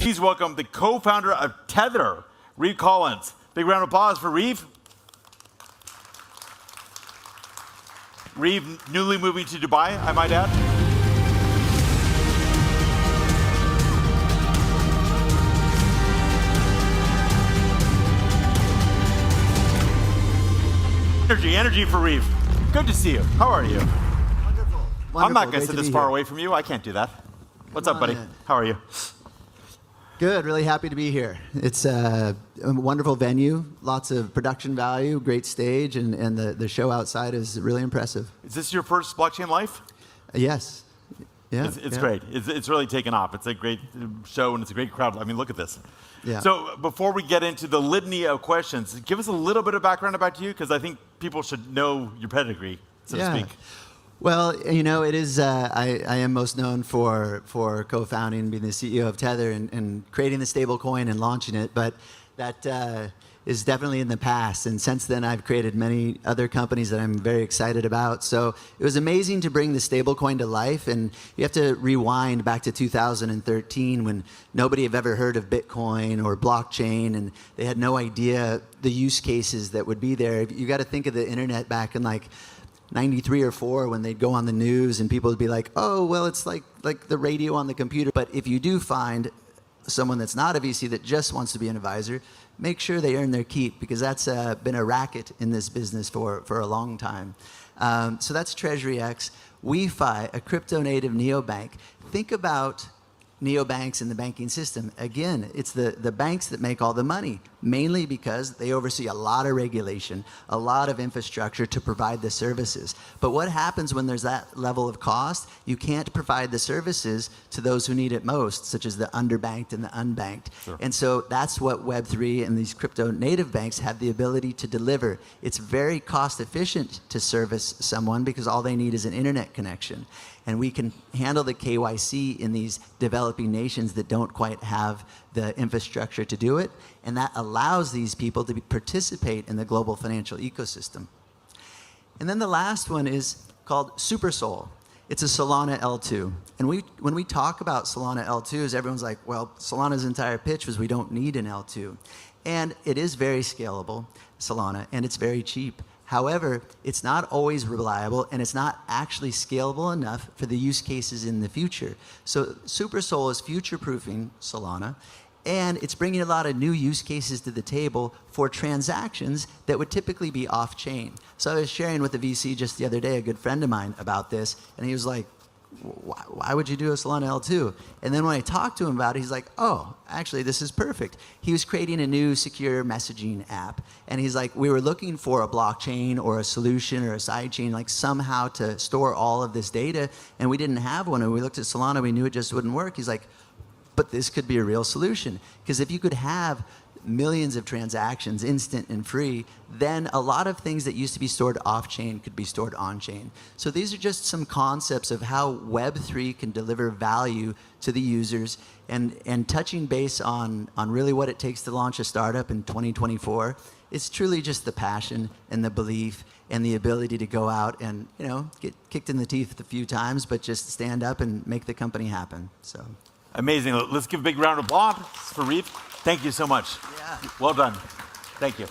Please welcome the co-founder of Tether, Reeve Collins. Big round of applause for Reeve. Reeve, newly moving to Dubai, I might add. Energy for Reeve. Good to see you. How are you? Wonderful. I'm not going to sit this far away from you. I can't do that. What's up, buddy? How are you? Good. Really happy to be here. It's a wonderful venue, lots of production value, great stage, and the show outside is really impressive. Is this your first blockchain life? Yes. Yeah. It's great. It's really taken off. It's a great show, and it's a great crowd. I mean, look at this. Yeah. So before we get into the litany of questions, give us a little bit of background about you, because I think people should know your pedigree, so to speak. Well, you know, it is. I am most known for co-founding, being the CEO of Tether, and creating the stable coin and launching it. But that is definitely in the past. And since then, I've created many other companies that I'm very excited about. So it was amazing to bring the stable coin to life. And you have to rewind back to 2013 when nobody had ever heard of Bitcoin or blockchain, and they had no idea the use cases that would be there. You got to think of the internet back in like 93 or 4 when they'd go on the news and people would be like, oh, well, it's like the radio on the computer. But if you do find someone that's not a VC that just wants to be an advisor, make sure they earn their keep, because that's been a racket in this business for a long time. So that's TreasuryX. WeFi, a crypto-native neobank. Think about neobanks in the banking system. Again, it's the banks that make all the money, mainly because they oversee a lot of regulation, a lot of infrastructure to provide the services. But what happens when there's that level of cost? You can't provide the services to those who need it most, such as the underbanked and the unbanked. Sure. And so that's what Web3 and these crypto native banks have the ability to deliver. It's very cost efficient to service someone because all they need is an internet connection. And we can handle the KYC in these developing nations that don't quite have the infrastructure to do it. And that allows these people to participate in the global financial ecosystem. And then the last one is called SuperSol. It's a Solana L2. And when we talk about Solana L2s, everyone's like, well, Solana's entire pitch was we don't need an L2. And it is very scalable, Solana, and it's very cheap. However, it's not always reliable, and it's not actually scalable enough for the use cases in the future. So SuperSol is future-proofing Solana, and it's bringing a lot of new use cases to the table for transactions that would typically be off-chain. So I was sharing with a VC just the other day, a good friend of mine, about this, and he was like, why would you do a Solana L2? And then when I talked to him about it, he's like, oh, actually, this is perfect. He was creating a new secure messaging app. And he's like, we were looking for a blockchain or a solution or a sidechain, like somehow to store all of this data. And we didn't have one. And we looked at Solana, we knew it just wouldn't work. He's like, but this could be a real solution. Because if you could have millions of transactions, instant and free, then a lot of things that used to be stored off-chain could be stored on-chain. So these are just some concepts of how Web3 can deliver value to the users, and touching base on really what it takes to launch a startup in 2024. It's truly just the passion and the belief and the ability to go out and, you know, get kicked in the teeth a few times, but just stand up and make the company happen. So amazing. Let's give a big round of applause for Reeve. Thank you so much. Yeah. Well done. Thank you.